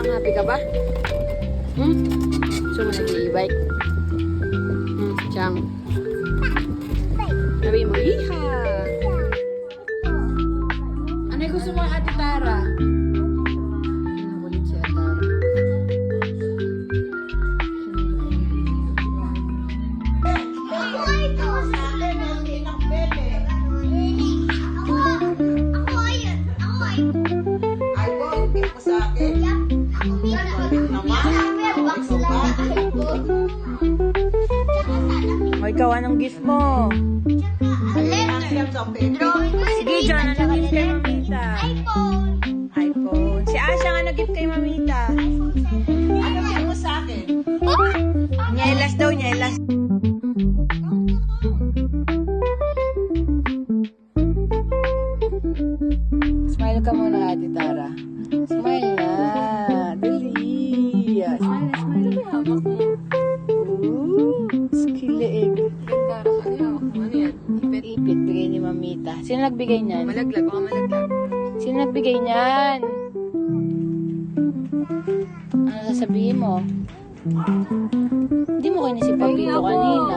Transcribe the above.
Happy ka ba? So, nag-i-bike? Chang. Sabi mo, iha! Ano yung gusto mo, Ate Tara? Nakulit si Ate Tara. O, ikaw, anong gift mo? Sige, John, anong gift kay Mamita? iPhone. Si Asha, anong gift kay Mamita? Ano gift mo sa akin? Nyelas daw, nyelas. Smile ka muna, Ate Tara. Smile na. Dali. Smile na, smile na. Skilig. Ano yan? Ipit, bigay ni Mamita. Sino nagbigay niyan? Malaglag, baka malaglag. Sino nagbigay niyan? Ano sasabihin mo? Hindi mo kayo si Papito kanina.